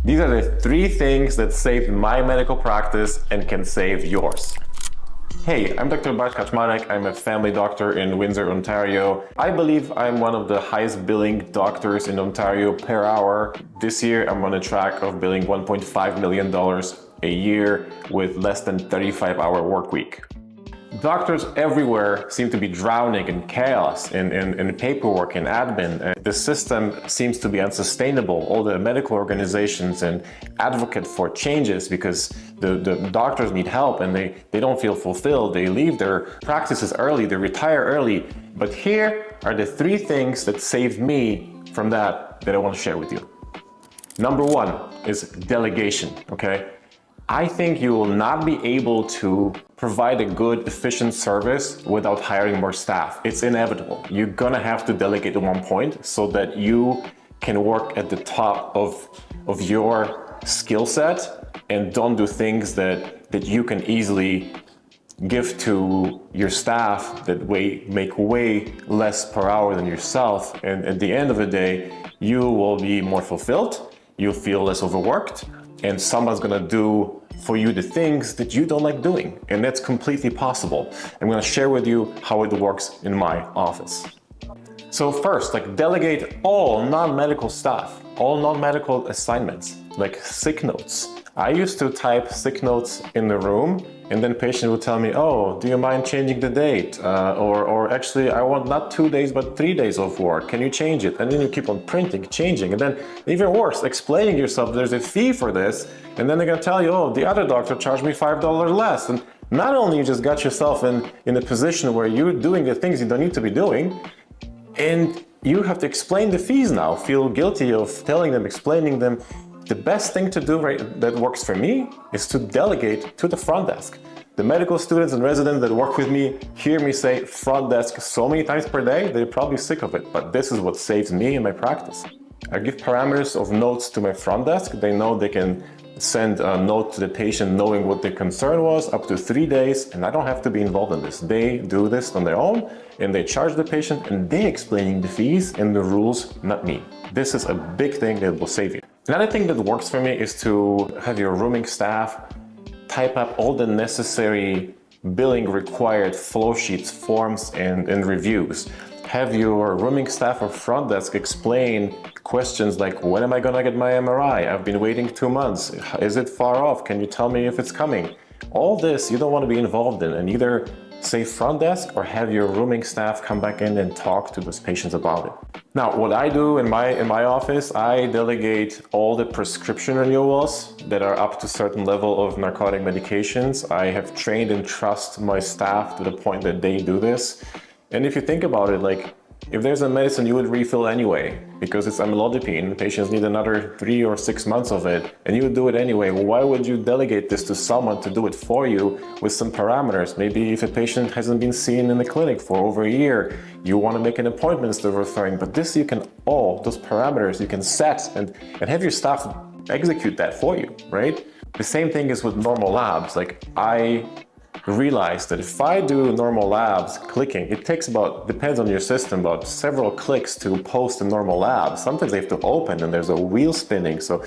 These are the 3 things that saved my medical practice and can save yours. Hey, I'm Dr. Bart Kaczmarek. I'm a family doctor in Windsor, Ontario. I believe I'm one of the highest billing doctors in Ontario per hour. This year, I'm on a track of billing $1.5 million a year with less than 35-hour work week. Doctors everywhere seem to be drowning in chaos, in paperwork and admin. The system seems to be unsustainable. All the medical organizations and advocate for changes because the doctors need help and they don't feel fulfilled. They leave their practices early, they retire early. But here are the 3 things that saved me from that I want to share with you. Number 1 is delegation, okay? I think you will not be able to provide a good, efficient service without hiring more staff. It's inevitable. You're gonna have to delegate at one point so that you can work at the top of your skill set and don't do things that you can easily give to your staff that make way less per hour than yourself. And at the end of the day, you will be more fulfilled, you'll feel less overworked, and someone's gonna do for you the things that you don't like doing. And that's completely possible. I'm gonna share with you how it works in my office. So first, delegate all non-medical stuff, all non-medical assignments, like sick notes. I used to type sick notes in the room, and then patient would tell me, oh, do you mind changing the date? Or actually, I want not 2 days, but 3 days of work. Can you change it? And then you keep on printing, changing, and then even worse, explaining yourself, there's a fee for this, and then they're gonna tell you, oh, the other doctor charged me $5 less. And not only you just got yourself in a position where you're doing the things you don't need to be doing, and you have to explain the fees now, feel guilty of telling them, explaining them. The best thing to do that works for me is to delegate to the front desk. The medical students and residents that work with me hear me say front desk so many times per day, they're probably sick of it, but this is what saves me in my practice. I give parameters of notes to my front desk. They know they can send a note to the patient knowing what their concern was up to 3 days, and I don't have to be involved in this. They do this on their own, and they charge the patient, and they're explaining the fees and the rules, not me. This is a big thing that will save you. Another thing that works for me is to have your rooming staff type up all the necessary billing required flow sheets, forms, and reviews. Have your rooming staff or front desk explain questions like, when am I gonna get my MRI? I've been waiting 2 months. Is it far off? Can you tell me if it's coming? All this you don't want to be involved in, and either say front desk or have your rooming staff come back in and talk to those patients about it. Now, what I do in my office, I delegate all the prescription renewals that are up to a certain level of narcotic medications. I have trained and trust my staff to the point that they do this. And if you think about it, if there's a medicine you would refill anyway, because it's amlodipine, patients need another 3 or 6 months of it, and you would do it anyway, why would you delegate this to someone to do it for you with some parameters? Maybe if a patient hasn't been seen in the clinic for over a year, you want to make an appointment instead of referring, but this you can, all those parameters you can set and have your staff execute that for you, right? The same thing is with normal labs. I realized that if I do normal labs clicking, it takes depends on your system, about several clicks to post a normal lab. Sometimes they have to open and there's a wheel spinning. So,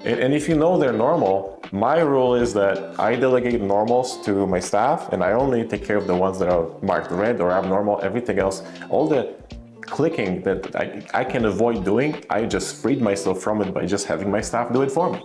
and if you know they're normal, my rule is that I delegate normals to my staff and I only take care of the ones that are marked red or abnormal. Everything else, all the clicking that I can avoid doing, I just freed myself from it by just having my staff do it for me.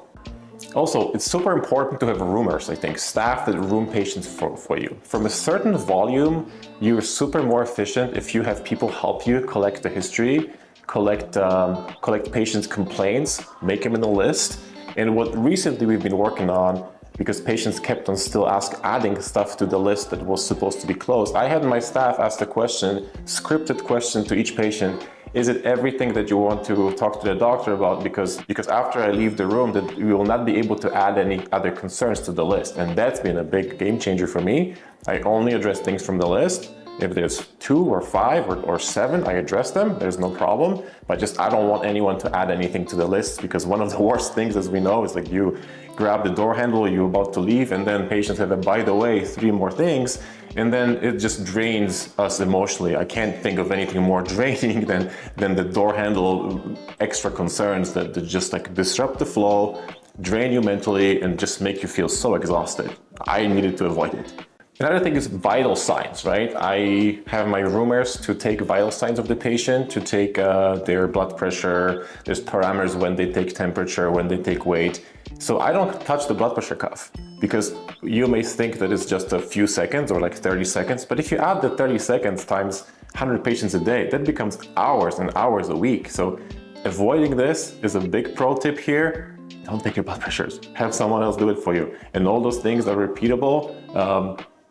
Also, it's super important to have roomers, I think, staff that room patients for you. From a certain volume, you're super more efficient if you have people help you collect the history, collect patients' complaints, make them in a list. And what recently we've been working on, because patients kept on still adding stuff to the list that was supposed to be closed, I had my staff ask a question, scripted question to each patient. Is it everything that you want to talk to the doctor about? Because after I leave the room, that we will not be able to add any other concerns to the list. And that's been a big game changer for me. I only address things from the list. If there's 2 or 5 or 7, I address them, there's no problem. But just, I don't want anyone to add anything to the list, because one of the worst things, as we know, is like you grab the door handle, you're about to leave, and then patients have, by the way, 3 more things, and then it just drains us emotionally. I can't think of anything more draining than the door handle extra concerns that just like disrupt the flow, drain you mentally, and just make you feel so exhausted. I needed to avoid it. Another thing is vital signs, right? I have my roomers to take vital signs of the patient, to take their blood pressure. There's parameters when they take temperature, when they take weight. So I don't touch the blood pressure cuff, because you may think that it's just a few seconds or like 30 seconds. But if you add the 30 seconds times 100 patients a day, that becomes hours and hours a week. So avoiding this is a big pro tip here. Don't take your blood pressures. Have someone else do it for you. And all those things are repeatable.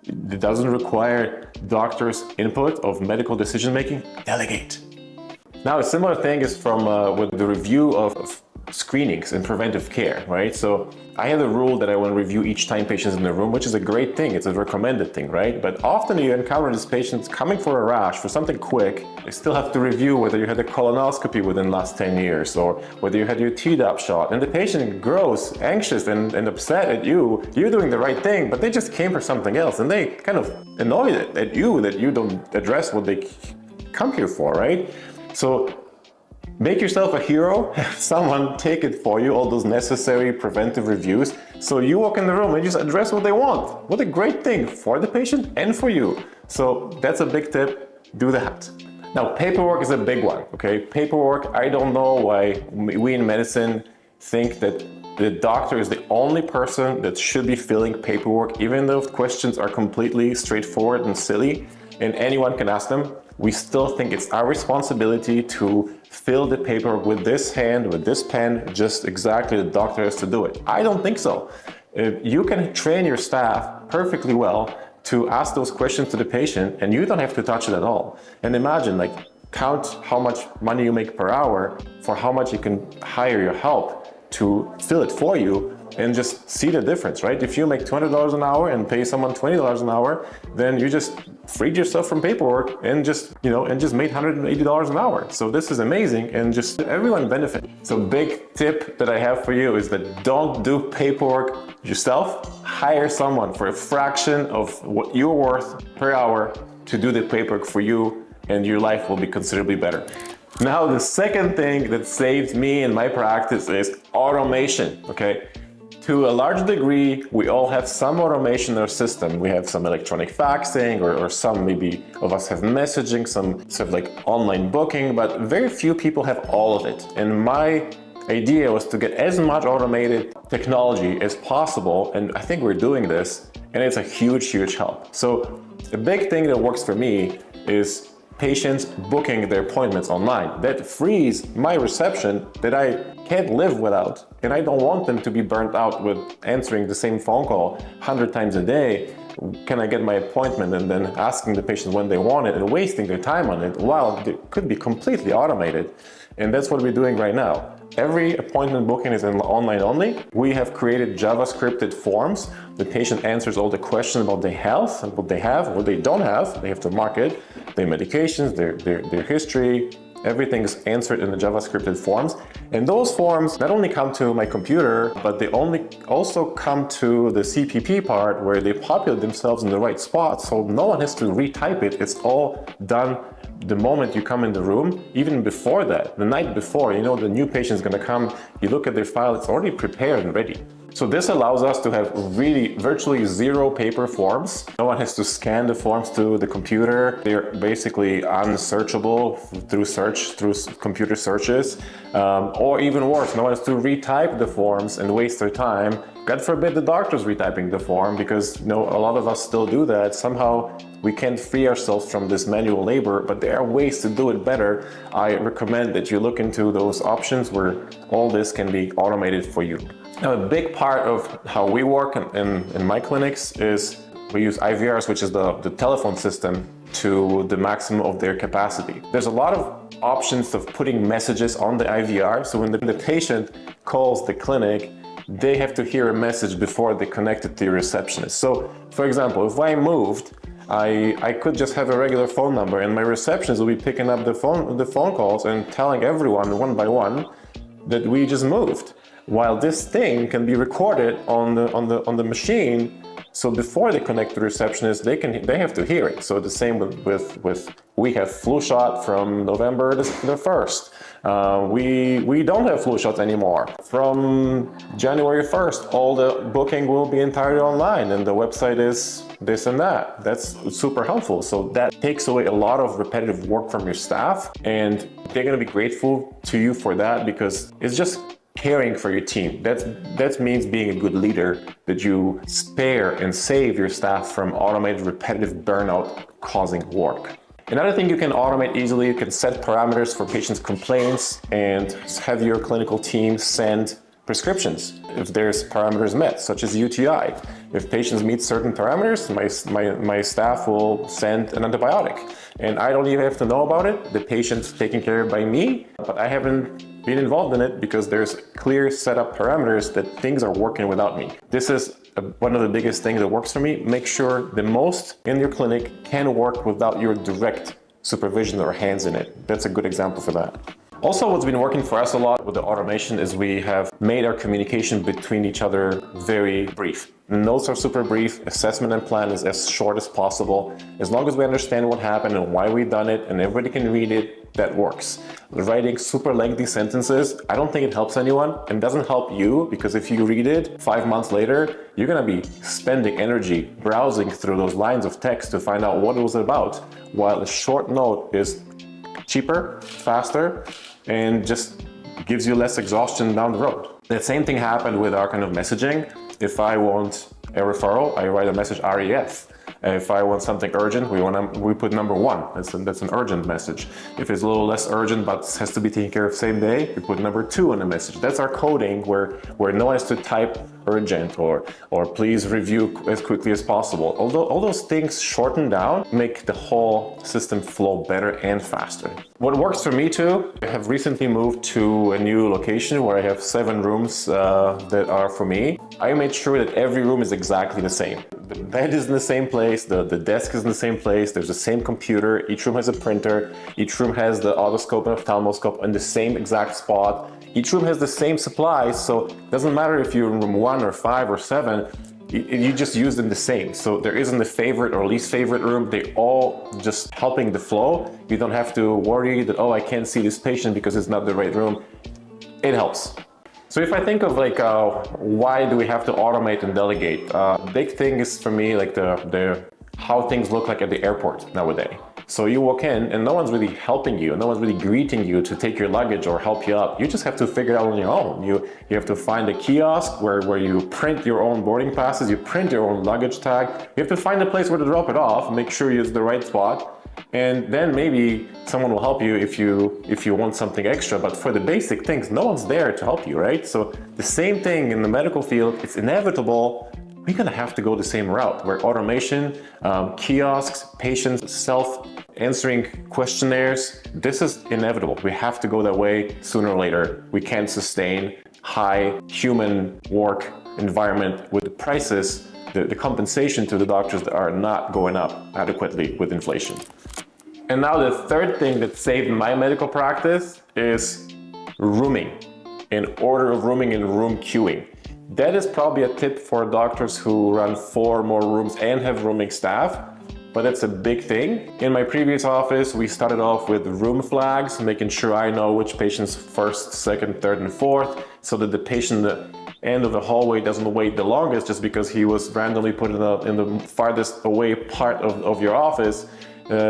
It doesn't require doctor's input of medical decision-making. Delegate. Now, a similar thing is from with the review of screenings and preventive care, right? So I have a rule that I will review each time patients in the room, which is a great thing. It's a recommended thing, right? But often you encounter these patients coming for a rash, for something quick. They still have to review whether you had a colonoscopy within the last 10 years or whether you had your Tdap shot. And the patient grows anxious and upset at you. You're doing the right thing, but they just came for something else. And they kind of annoyed at you that you don't address what they come here for, right? So make yourself a hero, have someone take it for you, all those necessary preventive reviews, so you walk in the room and just address what they want. What a great thing for the patient and for you. So that's a big tip, do that. Now, paperwork is a big one, okay? Paperwork, I don't know why we in medicine think that the doctor is the only person that should be filling paperwork, even though questions are completely straightforward and silly and anyone can ask them. We still think it's our responsibility to fill the paperwork with this hand, with this pen, just exactly the doctor has to do it. I don't think so. You can train your staff perfectly well to ask those questions to the patient, and you don't have to touch it at all. And imagine, like, count how much money you make per hour for how much you can hire your help to fill it for you, and just see the difference, right? If you make $200 an hour and pay someone $20 an hour, then you just freed yourself from paperwork and just, just made $180 an hour. So this is amazing, and just everyone benefit. So big tip that I have for you is that don't do paperwork yourself. Hire someone for a fraction of what you're worth per hour to do the paperwork for you, and your life will be considerably better. Now, the second thing that saved me in my practice is automation, okay? To a large degree, we all have some automation in our system. We have some electronic faxing, or some maybe of us have messaging, some sort of like online booking, but very few people have all of it. And my idea was to get as much automated technology as possible, and I think we're doing this, and it's a huge, huge help. So a big thing that works for me is patients booking their appointments online. That frees my reception that I can't live without. And I don't want them to be burnt out with answering the same phone call 100 times a day. Can I get my appointment? And then asking the patient when they want it and wasting their time on it, while it could be completely automated. And that's what we're doing right now. Every appointment booking is online only. We have created JavaScripted forms. The patient answers all the questions about their health and what they have, what they don't have. They have to mark it, their medications, their history. Everything is answered in the JavaScripted forms. And those forms not only come to my computer, but they also come to the CPP part where they populate themselves in the right spot. So no one has to retype it. It's all done the moment you come in the room. Even before that, the night before, the new patient is going to come, you look at their file, it's already prepared and ready. So this allows us to have really virtually zero paper forms. No one has to scan the forms to the computer. They're basically unsearchable through computer searches. Or even worse, no one has to retype the forms and waste their time. God forbid the doctor's retyping the form, because a lot of us still do that. Somehow we can't free ourselves from this manual labor, but there are ways to do it better. I recommend that you look into those options where all this can be automated for you. Now, a big part of how we work in my clinics is we use IVRs, which is the telephone system, to the maximum of their capacity. There's a lot of options of putting messages on the IVR. So when the patient calls the clinic, they have to hear a message before they connect it to your receptionist. So, for example, if I moved I could just have a regular phone number and my receptionist will be picking up the phone calls and telling everyone one by one that we just moved. While this thing can be recorded on the machine, so before they connect to the receptionist, they have to hear it. So the same with we have flu shot from November the 1st. We don't have flu shots anymore. From January 1st, all the booking will be entirely online and the website is this and that. That's super helpful. So that takes away a lot of repetitive work from your staff, and they're gonna be grateful to you for that, because it's just caring for your team. That means being a good leader, that you spare and save your staff from automated repetitive burnout causing work. Another thing you can automate easily, you can set parameters for patients' complaints and have your clinical team send prescriptions if there's parameters met, such as UTI. If patients meet certain parameters, my staff will send an antibiotic. And I don't even have to know about it. The patient's taken care of by me, but I haven't been involved in it because there's clear setup parameters that things are working without me. This is one of the biggest things that works for me. Make sure the most in your clinic can work without your direct supervision or hands in it. That's a good example for that. Also, what's been working for us a lot with the automation is we have made our communication between each other very brief. Notes are super brief, assessment and plan is as short as possible. As long as we understand what happened and why we've done it and everybody can read it, that works. Writing super lengthy sentences, I don't think it helps anyone and doesn't help you, because if you read it 5 months later, you're gonna be spending energy browsing through those lines of text to find out what it was about, while a short note is cheaper, faster, and just gives you less exhaustion down the road. That same thing happened with our kind of messaging. If I want a referral, I write a message REF. If I want something urgent, we put number 1. That's an urgent message. If it's a little less urgent but has to be taken care of same day, we put number 2 in the message. That's our coding where no one has to type urgent or please review as quickly as possible. Although all those things shorten down, make the whole system flow better and faster. What works for me too, I have recently moved to a new location where I have 7 rooms that are for me. I made sure that every room is exactly the same. The bed is in the same place, the desk is in the same place, there's the same computer, each room has a printer, each room has the otoscope and ophthalmoscope in the same exact spot. Each room has the same supplies, so it doesn't matter if you're in room 1 or 5 or 7, you just use them the same. So there isn't a favorite or least favorite room, they all just helping the flow. You don't have to worry that, oh, I can't see this patient because it's not the right room. It helps. So if I think of why do we have to automate and delegate? Big thing is for me like the how things look like at the airport nowadays. So you walk in and no one's really helping you, no one's really greeting you to take your luggage or help you up. You just have to figure it out on your own. You have to find a kiosk where you print your own boarding passes, you print your own luggage tag. You have to find a place where to drop it off, make sure it's the right spot. And then maybe someone will help you if you want something extra, but for the basic things, no one's there to help you, right? So the same thing in the medical field, it's inevitable. We're gonna have to go the same route where automation, kiosks, patients self-answering questionnaires, this is inevitable. We have to go that way sooner or later. We can't sustain high human work environment with the prices, the compensation to the doctors that are not going up adequately with inflation. And now the third thing that saved my medical practice is rooming, in order of rooming and room queuing. That is probably a tip for doctors who run 4 more rooms and have rooming staff, but that's a big thing. In my previous office, we started off with room flags, making sure I know which patient's first, second, third, and fourth, so that the patient at the end of the hallway doesn't wait the longest just because he was randomly put in the farthest away part of your office.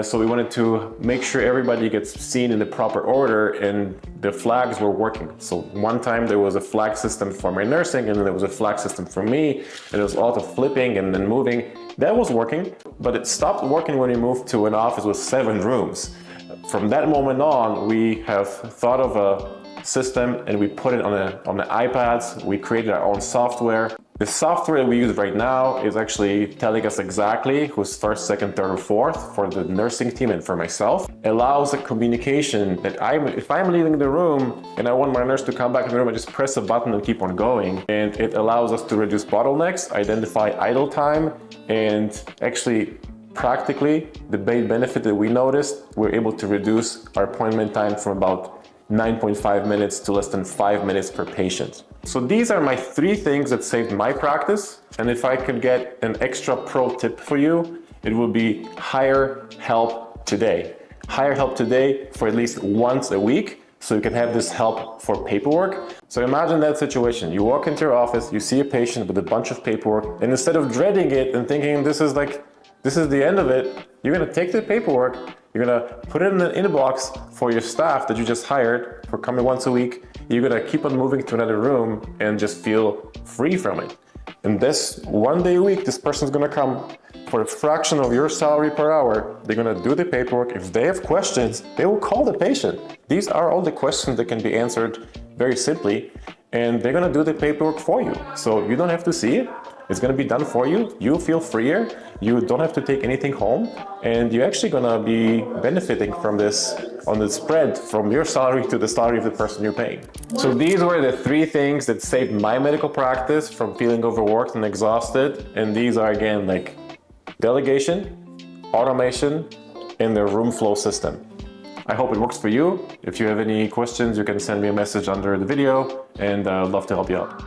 So we wanted to make sure everybody gets seen in the proper order, and the flags were working. So one time there was a flag system for my nursing, and then there was a flag system for me, and there was a lot of flipping and then moving. That was working, but it stopped working when we moved to an office with 7 rooms. From that moment on, we have thought of a system and we put it on the iPads. We created our own software. The software we use right now is actually telling us exactly who's first, second, third, or fourth for the nursing team and for myself. It allows a communication that if I'm leaving the room and I want my nurse to come back in the room, I just press a button and keep on going. And it allows us to reduce bottlenecks, identify idle time, and actually Practically, the main benefit that we noticed, we're able to reduce our appointment time from about 9.5 minutes to less than 5 minutes per patient. So these are my 3 things that saved my practice. And if I could get an extra pro tip for you, it would be hire help today. Hire help today for at least once a week, so you can have this help for paperwork. So imagine that situation. You walk into your office, you see a patient with a bunch of paperwork, and instead of dreading it and thinking this is the end of it, you're gonna take the paperwork, you're gonna put it in an inbox for your staff that you just hired for coming once a week. You're gonna keep on moving to another room and just feel free from it. And this one day a week, this person's gonna come for a fraction of your salary per hour. They're gonna do the paperwork. If they have questions, they will call the patient. These are all the questions that can be answered very simply, and they're gonna do the paperwork for you. So you don't have to see it. It's gonna be done for you. You feel freer. You don't have to take anything home, and you're actually gonna be benefiting from this on the spread from your salary to the salary of the person you're paying. So these were the 3 things that saved my medical practice from feeling overworked and exhausted. And these are, again, like delegation, automation, and the room flow system. I hope it works for you. If you have any questions, you can send me a message under the video, and I'd love to help you out.